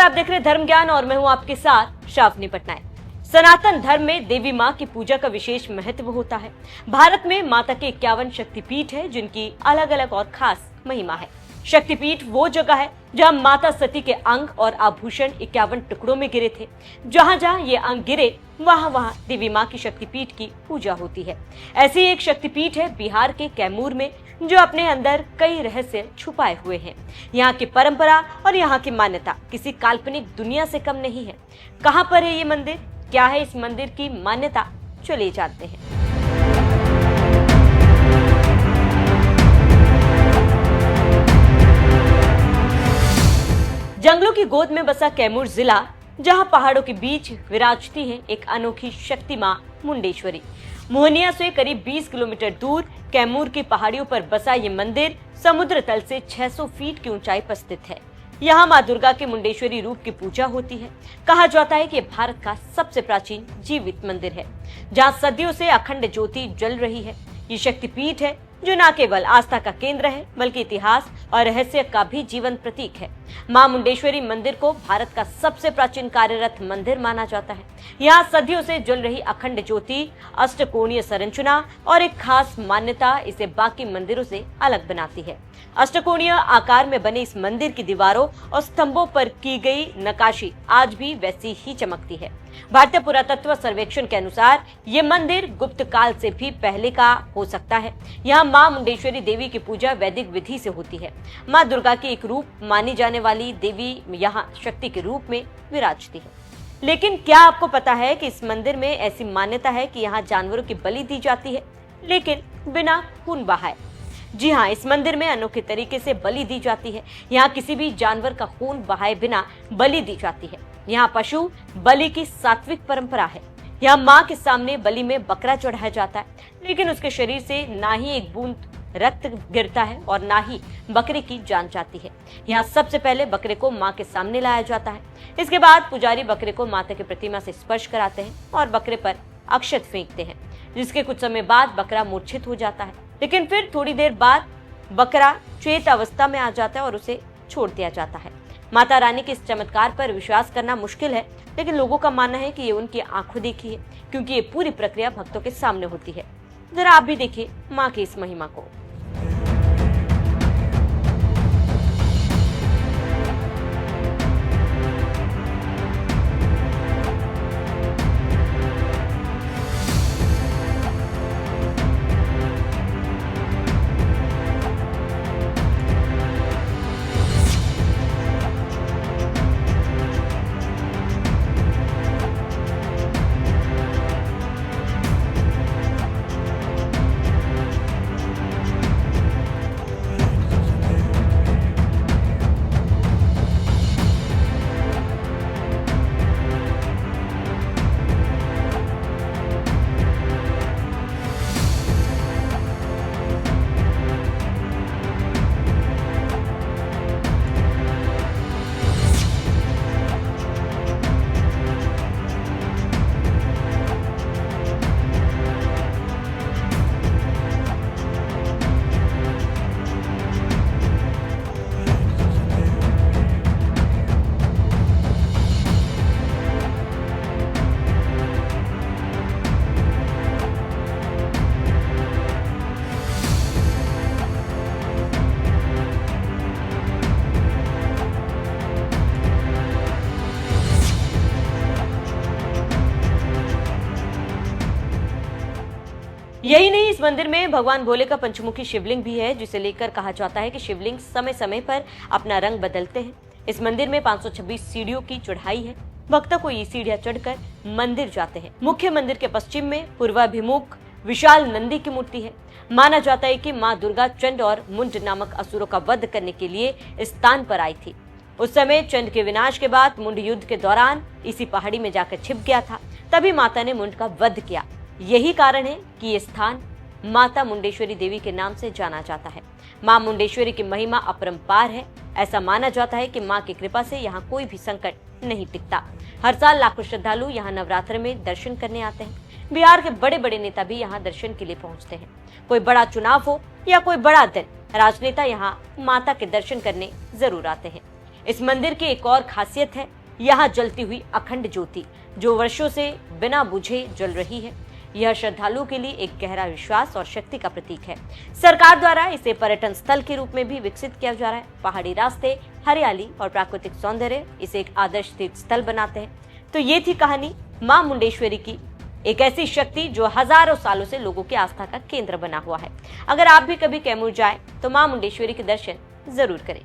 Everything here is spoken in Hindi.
आप देख रहे धर्म ज्ञान और मैं हूं आपके साथ श्रावणी पटनायक। सनातन धर्म में देवी मां की पूजा का विशेष महत्व होता है। भारत में माता के 51 शक्तिपीठ है जिनकी अलग अलग और खास महिमा है। शक्तिपीठ वो जगह है जहां माता सती के अंग और आभूषण 51 टुकड़ों में गिरे थे। जहां जहां ये अंग गिरे वहां वहां देवी मां की शक्तिपीठ की पूजा होती है। ऐसी एक शक्तिपीठ है बिहार के कैमूर में, जो अपने अंदर कई रहस्य छुपाए हुए हैं। यहाँ की परंपरा और यहाँ की मान्यता किसी काल्पनिक दुनिया से कम नहीं है। कहाँ पर है ये मंदिर, क्या है इस मंदिर की मान्यता, चलिए जानते हैं। जंगलों की गोद में बसा कैमूर जिला, जहां पहाड़ों के बीच विराजती है एक अनोखी शक्ति मां मुंडेश्वरी। मोहनिया से करीब 20 किलोमीटर दूर कैमूर की पहाड़ियों पर बसा ये मंदिर समुद्र तल से 600 फीट की ऊंचाई पर स्थित है। यहाँ मां दुर्गा के मुंडेश्वरी रूप की पूजा होती है। कहा जाता है कि भारत का सबसे प्राचीन जीवित मंदिर है, जहाँ सदियों से अखंड ज्योति जल रही है। ये शक्तिपीठ है जो न केवल आस्था का केंद्र है बल्कि इतिहास और रहस्य का भी जीवंत प्रतीक है। मां मुंडेश्वरी मंदिर को भारत का सबसे प्राचीन कार्यरत मंदिर माना जाता है। यहाँ सदियों से जल रही अखंड ज्योति, अष्टकोणीय संरचना और एक खास मान्यता इसे बाकी मंदिरों से अलग बनाती है। अष्टकोणीय आकार में बने इस मंदिर की दीवारों और स्तंभों पर की गई नक्काशी आज भी वैसी ही चमकती है। भारतीय पुरातत्व सर्वेक्षण के अनुसार ये मंदिर गुप्त काल से भी पहले का हो सकता है। यहाँ मां मुंडेश्वरी देवी की पूजा वैदिक विधि से होती है। मां दुर्गा की एक रूप मानी जाने वाली देवी यहाँ शक्ति के रूप में विराजती है। लेकिन क्या आपको पता है कि इस मंदिर में ऐसी मान्यता है कि यहाँ जानवरों की बलि दी जाती है, लेकिन बिना खून बहाए। जी हाँ, इस मंदिर में अनोखे तरीके से बलि दी जाती है। यहाँ किसी भी जानवर का खून बहाए बिना बलि दी जाती है। यहाँ पशु बलि की सात्विक परंपरा है। यहाँ माँ के सामने बलि में बकरा चढ़ाया जाता है, लेकिन उसके शरीर से ना ही एक बूंद रक्त गिरता है और ना ही बकरे की जान जाती है। यहाँ सबसे पहले बकरे को माँ के सामने लाया जाता है। इसके बाद पुजारी बकरे को माता की प्रतिमा से स्पर्श कराते हैं और बकरे पर अक्षत फेंकते हैं, जिसके कुछ समय बाद बकरा मूर्छित हो जाता है। लेकिन फिर थोड़ी देर बाद बकरा चेत अवस्था में आ जाता है और उसे छोड़ दिया जाता है। माता रानी के इस चमत्कार पर विश्वास करना मुश्किल है, लेकिन लोगों का मानना है कि ये उनकी आंखों देखी है, क्योंकि ये पूरी प्रक्रिया भक्तों के सामने होती है। जरा आप भी देखिए माँ की इस महिमा को। यही नहीं, इस मंदिर में भगवान भोले का पंचमुखी शिवलिंग भी है, जिसे लेकर कहा जाता है कि शिवलिंग समय समय पर अपना रंग बदलते हैं। इस मंदिर में 526 सीढ़ियों की चढ़ाई है। भक्तों को ये सीढ़ियां चढ़कर मंदिर जाते हैं। मुख्य मंदिर के पश्चिम में पूर्वाभिमुख विशाल नंदी की मूर्ति है। माना जाता है कि माँ दुर्गा चंड और मुंड नामक असुरों का वध करने के लिए इस स्थान पर आई थी। उस समय चंड के विनाश के बाद मुंड युद्ध के दौरान इसी पहाड़ी में जाकर छिप गया था। तभी माता ने मुंड का वध किया। यही कारण है कि ये स्थान माता मुंडेश्वरी देवी के नाम से जाना जाता है। मां मुंडेश्वरी की महिमा अपरंपार है। ऐसा माना जाता है कि मां की कृपा से यहाँ कोई भी संकट नहीं टिकता। हर साल लाखों श्रद्धालु यहाँ नवरात्र में दर्शन करने आते हैं। बिहार के बड़े बड़े नेता भी यहाँ दर्शन के लिए पहुँचते हैं। कोई बड़ा चुनाव हो या कोई बड़ा दिन, राजनेता यहाँ माता के दर्शन करने जरूर आते हैं। इस मंदिर की एक और खासियत है यहाँ जलती हुई अखंड ज्योति जो वर्षों से बिना बुझे जल रही है, यह श्रद्धालुओं के लिए एक गहरा विश्वास और शक्ति का प्रतीक है। सरकार द्वारा इसे पर्यटन स्थल के रूप में भी विकसित किया जा रहा है। पहाड़ी रास्ते, हरियाली और प्राकृतिक सौंदर्य इसे एक आदर्श तीर्थ स्थल बनाते हैं। तो ये थी कहानी मां मुंडेश्वरी की, एक ऐसी शक्ति जो हजारों सालों से लोगों की आस्था का केंद्र बना हुआ है। अगर आप भी कभी कैमूर जाएं तो मां मुंडेश्वरी के दर्शन जरूर करें।